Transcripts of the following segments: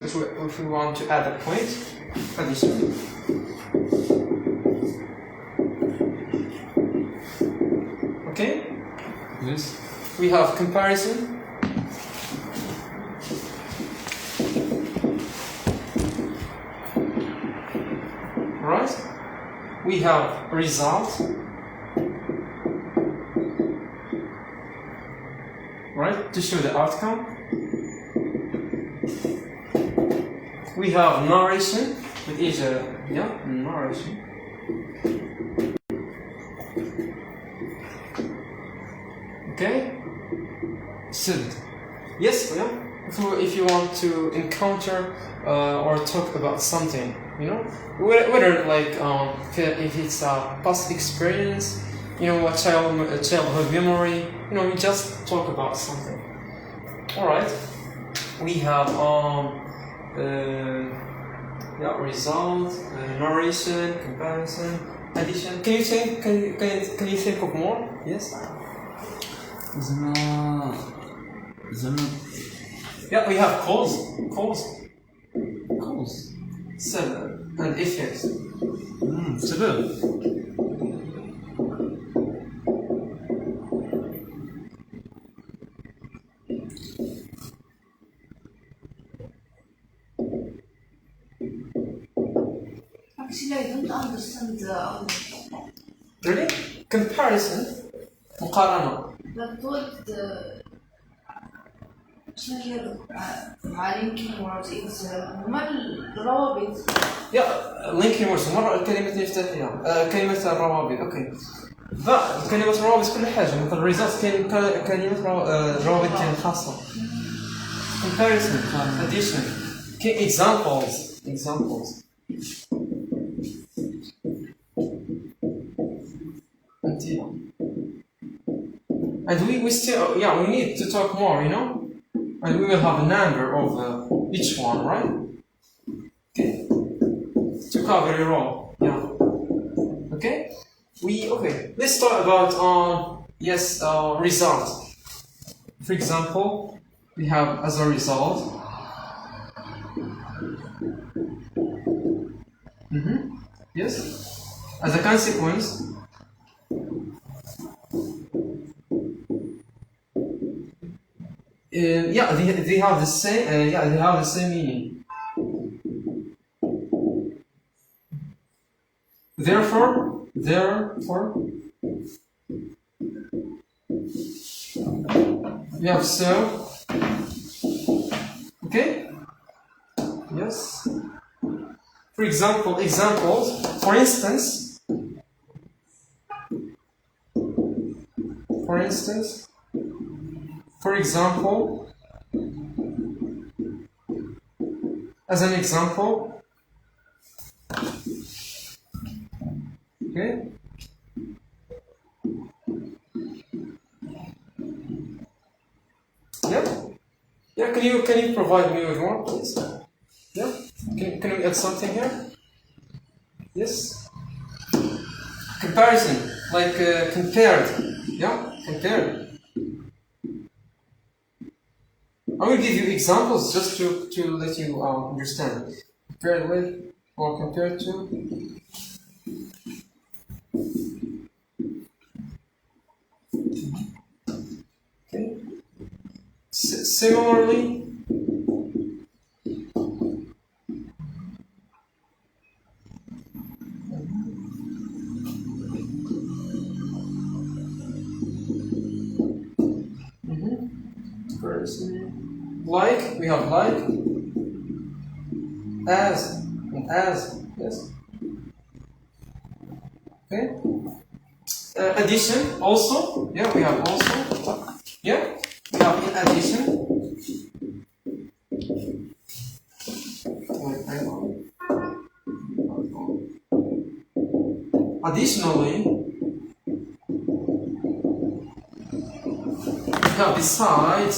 if we want to add a point, addition. Okay? Yes. We have comparison. Right? We have result. Right? To show the outcome. We have narration, with is narration. Okay? Said. Yes, yeah. So if you want to encounter or talk about something, you know, whether like if it's a past experience, you know, a childhood memory, you know, you just talk about something. All right. We have result, narration, comparison, addition. Can you think? Can you think of more? Yes. Yeah, we have cause, سبب, and effects. سبب. Actually, I don't understand Really? Comparison. مقارنة. but what شنو هي مع linking words is هما الروابط. linking words مرة الكلمات المفتاحية كلمة الروابط. اوكي. كلمة الروابط كل حاجة مثل results كلمة روابط كلمة خاصة. Comparison, addition, examples. And we still, we need to talk more, you know? And we will have a number of each one, right? Okay. To cover it all, Okay? Let's talk about, result. For example, we have as a result. Yes? As a consequence. They have the same. They have the same meaning. Therefore, we have so. Okay. Yes. For examples. For example, as an example, okay. Yeah. Can you provide me with one, please? Yeah. Can we add something here? Yes. Comparison, like compared. Yeah, compared. I will give you examples just to let you understand. Compared with or compared to. Okay. Similarly. Like, we have like, as, yes. Okay. Addition, also, we have also, we have in addition. Additionally, we have besides.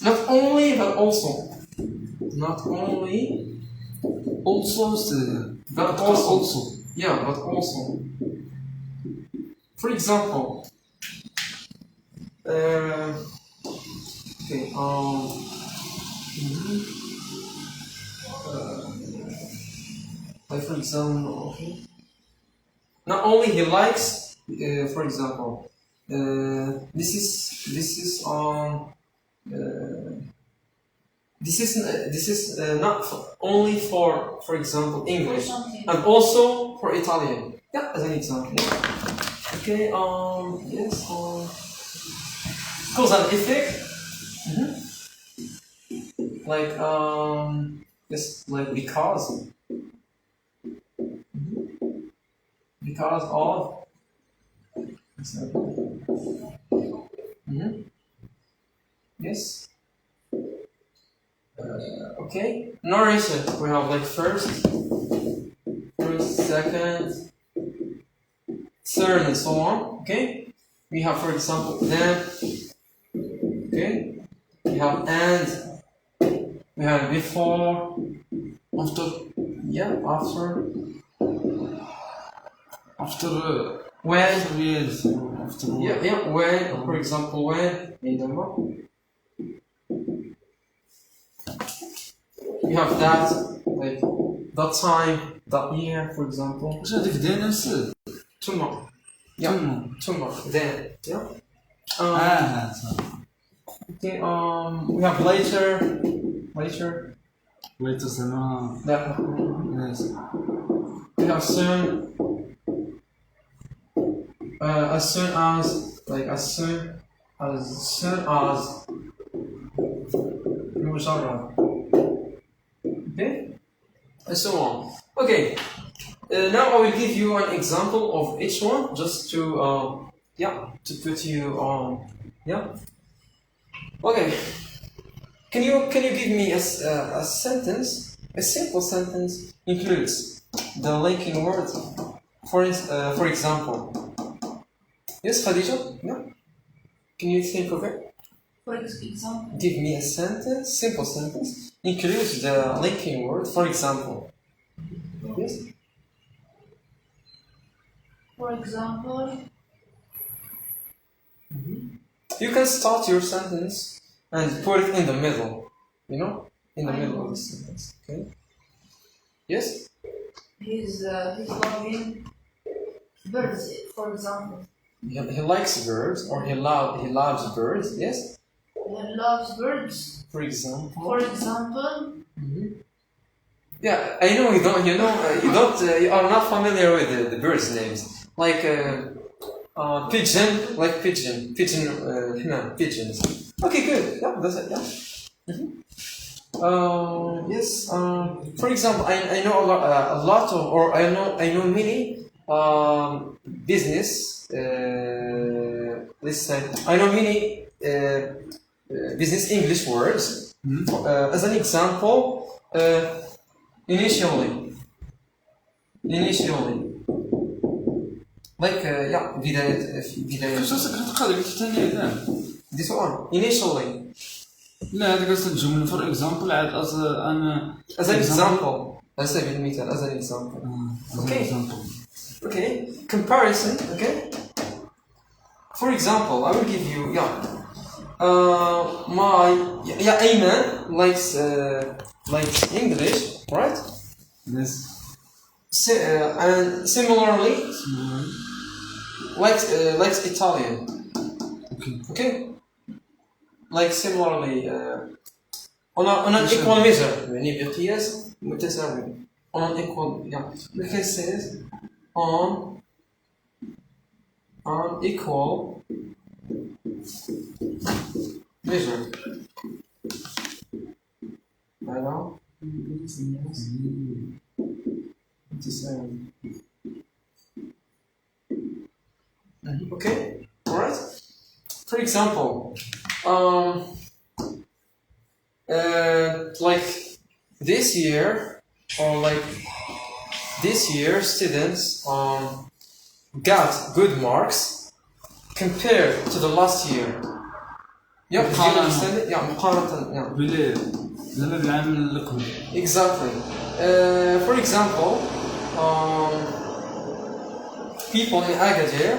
Not only, but also. Not only. Also. But also. Yeah, but also. For example. Okay. Like for example, okay. Not only he likes, for example, this is this is not only for example English something. and also for Italian. Yeah, as an example. Okay. Yes. Cause and effect. Like yes, like because of. Yes. Okay. Narration. We have like first, second, third, and so on. Okay. We have, for example, then. Okay. We have and. We have before. After. Yeah. After. After. When. After years. After. Yeah. When. For example, when. You have that, like that time, that year, for example. واش هذيك داير نسد؟ Tomorrow. Tomorrow. Then. Yeah. صح. Okay. We have later. Later زمان. That. Yes. We have soon. As soon as. مجرد. Okay. And so on. Okay. Now I will give you an example of each one, just to put you on. Yeah. Okay. Can you give me a sentence? A simple sentence includes the linking word. For example. Yes, Khadija. Yeah. Can you think of it? For example. Give me a sentence, simple sentence, includes the linking word. For example. Yes. For example. You can start your sentence and put it in the middle. You know, in the middle of the sentence. Okay. Yes. He's loving birds. For example. He likes birds, or he loves birds. Yes. He loves birds. For example. For example. Yeah, I know you don't. You are not familiar with the birds' names, like pigeon, pigeons. Okay, good. Yeah, that's it. Yeah. Yes. For example, I know a lot of, or I know many business. Let's say I know many business English words. As an example, initially. Like بداية. شو سكرت قادر قلت ثاني إذا. This one. Initially. لا هذا قصة الجملة for example عاد أنا. As an example. على سبيل المثال as an example. Okay. Okay. Comparison. Okay. For example, I will give you Ayman likes English, right? Yes. And similarly likes Italian. Okay. Like similarly on an equal measure. يعني بقياس متساوي. On an equal, we can say it on equal measure. I know. Okay, alright. For example, like this year, students got good marks compared to the last year. Yeah, do you understand it? Yeah, مقارنة. بالعام الأول. Exactly. For example, people in Agadir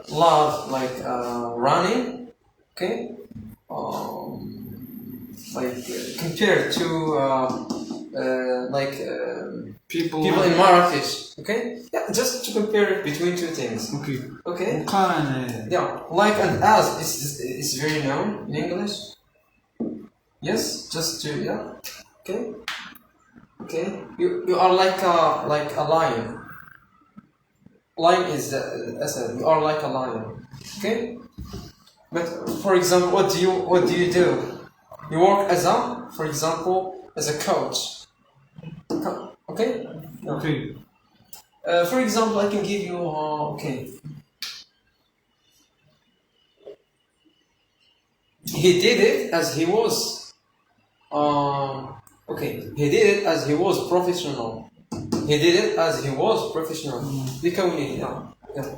love running Okay, like compared to people in Marrakesh. Okay, yeah, just to compare between two things. okay Okay, مقارنة yeah, like and as is very known in English. Yes, just to yeah. Okay, okay. You are like a lion. Lion is asad. You are like a lion. Okay. But for example, what do you do? You work as a, for example, as a coach. Okay. No. okay For example, I can give you okay. He did it as he was. Okay. He did it as he was professional. He did it as he was professional. بكونه yeah.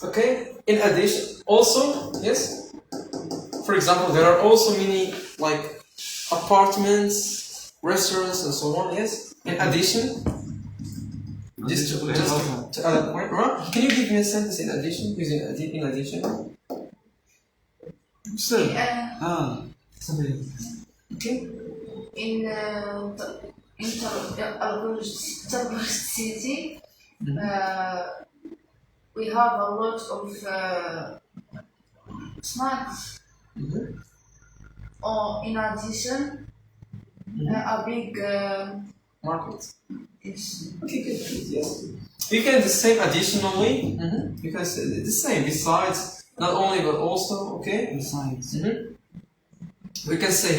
Okay. In addition, also yes. For example, there are also many like apartments, restaurants, and so on. Yes. In addition, just to add a point, right? Can you give me a sentence in addition? Using in addition. still Uh, sorry Okay. in Tarbuj city, we have a lot of snacks. Mm-hmm. Or in addition, a big Market. is Okay, good. Yes. You can the same additionally. Mm-hmm. You can say the same besides, not only but also. Okay. besides Mm-hmm. We can say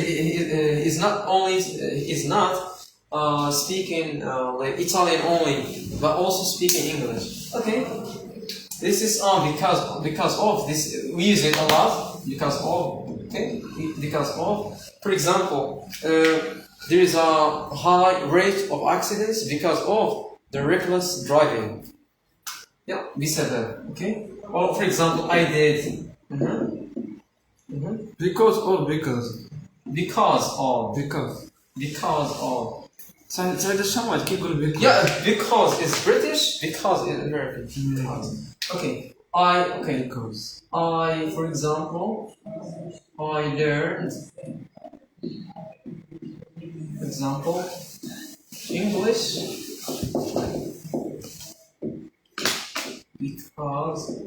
he's not only he's not speaking like Italian only, but also speaking English. Okay. This is because of this we use it a lot because of okay because of for example there is a high rate of accidents because of the reckless driving. Yeah, we said that. Okay. Or for example, I did. because or because Because of. Because of. ساعد الشمال كيف يقول because Yeah, because it's British. Because it's American. Because. Okay. because I, for example, I learned, for example, English because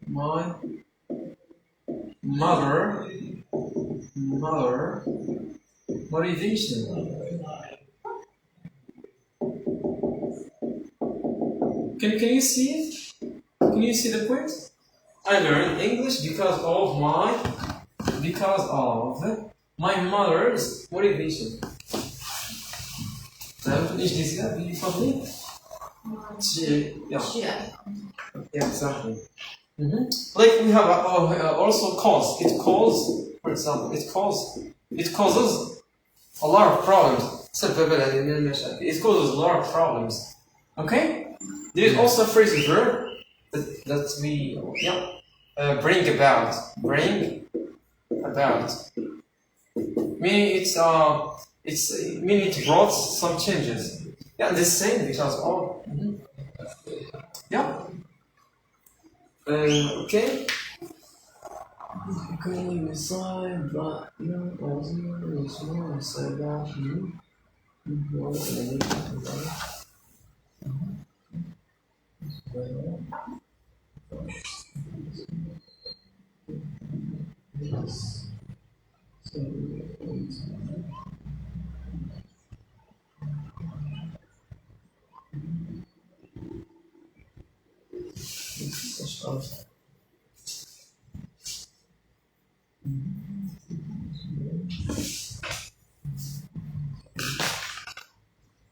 my mother motivation. Can you see it? Can you see the point? I learned English because of my mother's motivation. تعرف الإنجليزية بالفضل؟ Yeah. Yeah, exactly. Like we have also cause. It causes, for example, it causes a lot of problems. It causes a lot of problems. Okay? There is also a phrasal verb that we bring about. Meaning meaning it brought some changes. Yeah, the same because of. Yeah. Okay. Going inside, but no, I wasn't inside that.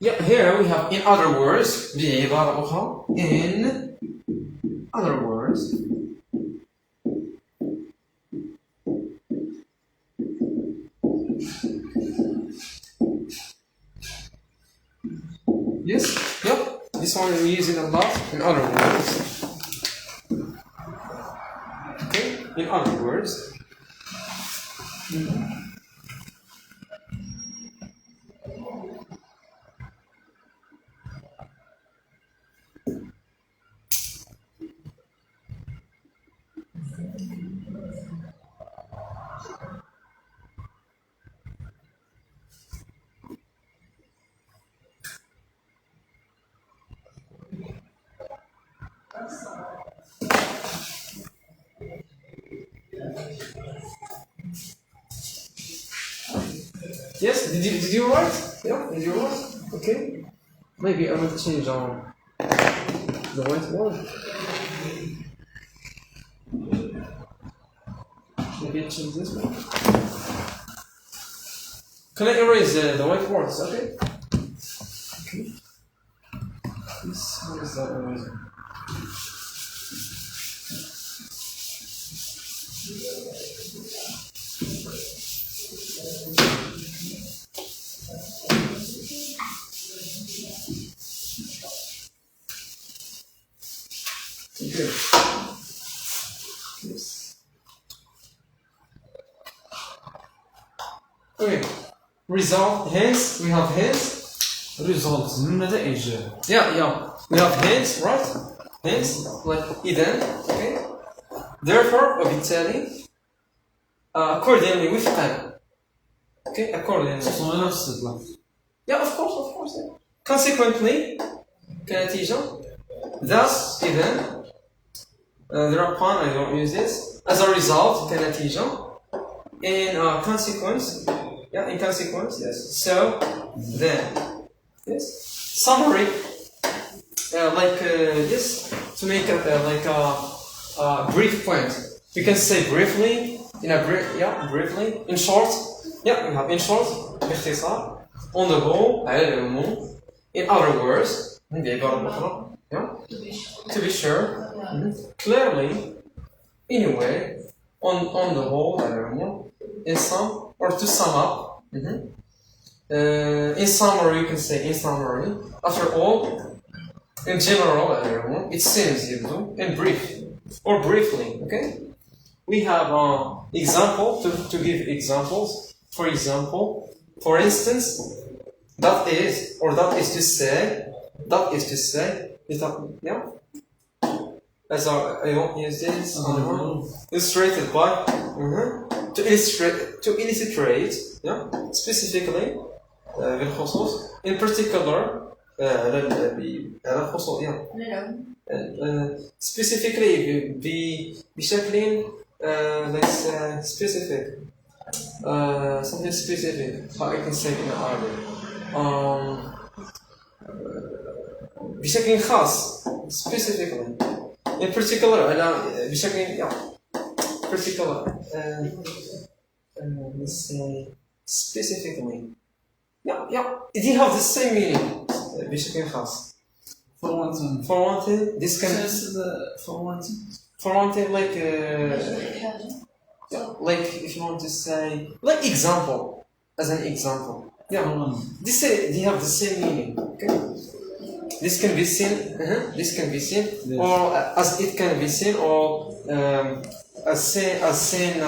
Yeah, here we have in other words, بعبارة أخرى, in other words. Yes, yep, this one we use it a lot in other words. Okay, in other words. Yes, did you write? Yeah, did you write? Okay. Maybe I will change on the whiteboard. Maybe I change this one. Can I erase the whiteboard? Is that okay? Okay. This one is that eraser. Good. Yes. Okay. Result. Hence, we have hence. results النتائج. Yeah. We have hence, right? Hence, like إذن. Okay. Therefore, وبالتالي. Accordingly, وفقا. Okay. Accordingly. خصوصا نفس الصدلة. Yeah, of course. Yeah. Consequently, كنتيجة. Thus, إذن. Thereupon, I don't use this. As a result, كنتيجة. In consequence, yes. So, then, yes. Summary, this to make it like a brief point. You can say briefly, briefly. In short, we have in short, باختصار. On the whole, على العموم. In other words, بعبارة أخرى, to be sure. Clearly, anyway, on the whole, in sum, or to sum up, in summary, you can say in summary, after all, in general, it seems in brief, or briefly, okay? We have example, to give examples, for example, for instance, that is to say, as I won't use this. Illustrated by to illustrate, specifically بالخصوص in particular specifically بشكل let's say specific, something specific, how I can say it in Arabic, بشكل خاص, specifically. In particular, particular, let's say specifically. They have the same meaning. بشكل خاص. For one thing, this can. For one thing, like if you want to say, like example, as an example. They have the same meaning. Okay. This can be seen. This can be seen, yes. Or as it can be seen, or as seen.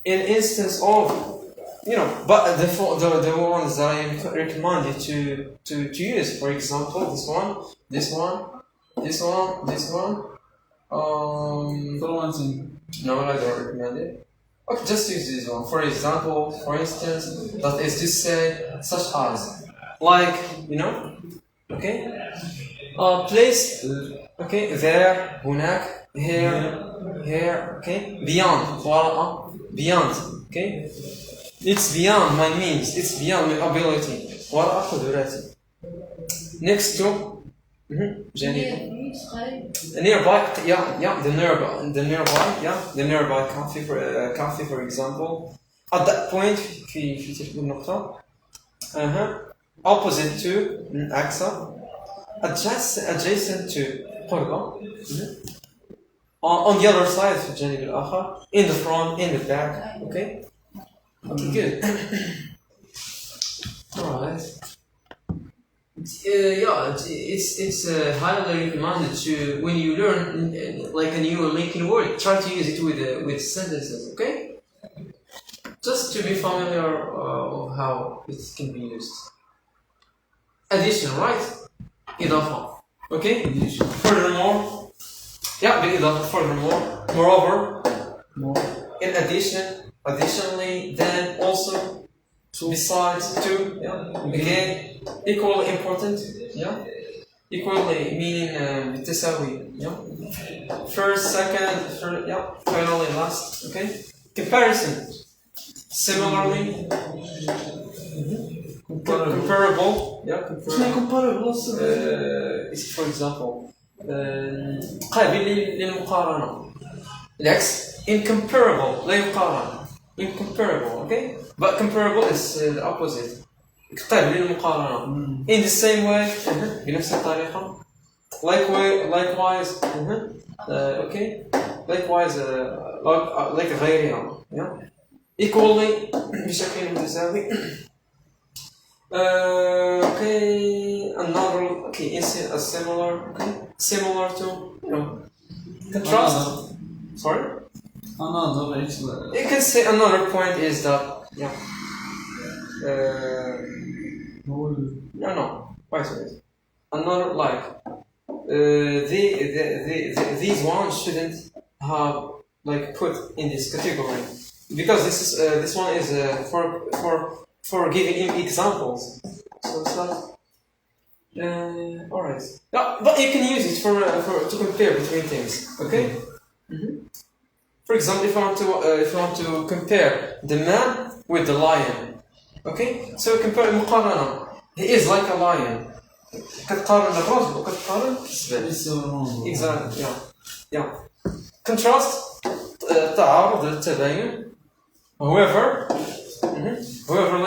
In instance of, but the ones that I recommend you to use, for example, this one. For one thing. No, I don't recommend it. Okay, just use this one. For example, for instance, that is to say, such as, like, okay, place, okay, there, هناك, here, okay, beyond, beyond, okay, it's beyond my means, it's beyond my ability, قدراتي. Next to, nearby, the nearby coffee, for example. At that point, في تلك النقطة, opposite to, عكسه, adjacent to, قربة, on the other side, في الجانب الآخر, in the front, in the back, okay, good. Alright. It's highly recommended to, when you learn like a new linking word, try to use it with sentences, okay? Just to be familiar of how it can be used. Addition, right? إضافة, okay? Furthermore, furthermore, moreover, in addition, additionally, then also, besides two, again equally important, equally meaning بالتساوي, first, second, third, finally last, okay. Comparison, similarly, comparable, comparable is for example قابل للمقارنة. العكس incomparable لا يقارن. Incomparable, okay? But comparable is the opposite. قابل للمقارنة. In the same way, بنفس الطريقة. Likewise, okay? Likewise, like غيرها, equally بشكل متساوي. Okay, another, okay, a similar, okay, similar to, contrast. Sorry? another You can say another point is that, no, wait. Another, like, these ones shouldn't have, like, put in this category, because this one is for giving him examples. So it's not. Alright. But you can use it to compare between things. Okay. For example, if you want to compare the man with the lion. Okay. So compare مقارنة. He is like a lion. كتقارن الرجل وكتقارن السبع. Exactly. Yeah. Contrast. تعارض التباين. However,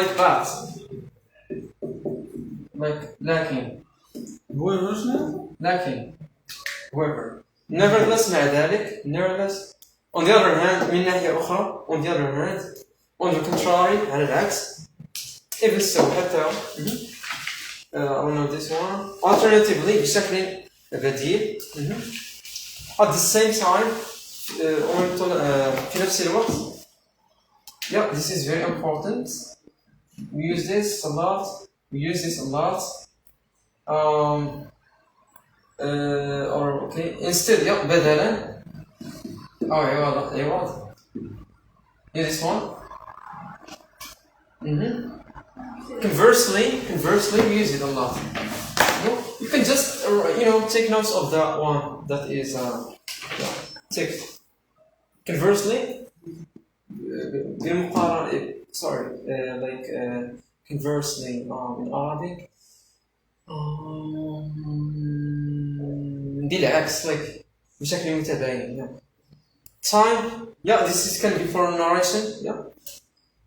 like that. Like lacking. However. Nevertheless, مع ذلك. Nevertheless. On the other hand, من ناحية أخرى. On the other hand. On the contrary, على العكس. Even so, حتى. I don't know this one. Alternatively, بشكل بديل. At the same time. في نفس الوقت. This is very important. We use this a lot. Or okay. Instead, بدلا. عوض. This one. Conversely, we use it a lot. You can just take notes of that one. That is tick. Conversely. Conversely in Arabic. بالعكس, like بشكل متباين. Time, this can be for narration.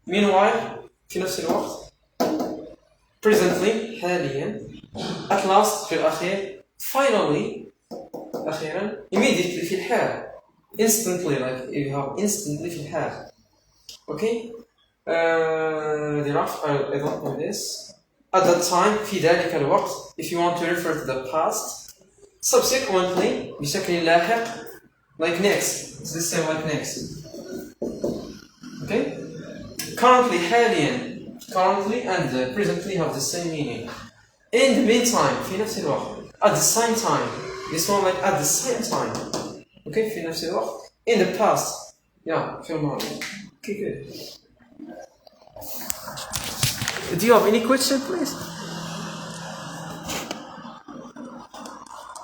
Meanwhile, في نفس الوقت. Presently, حاليا. At last, في الأخير. Finally, أخيرا. Immediately في الحال. Instantly, like if you have instantly في الحال. Okay. I don't know this. At that time, في ذلك الوقت, if you want to refer to the past, subsequently, بشكل لاحق, like next. It's the same like next. Okay. Currently, حاليا, and presently have the same meaning. In the meantime, في نفس الوقت. At the same time. This one like at the same time. Okay, في نفس الوقت. In the past. في الماضي. Okay, good. Do you have any question, please?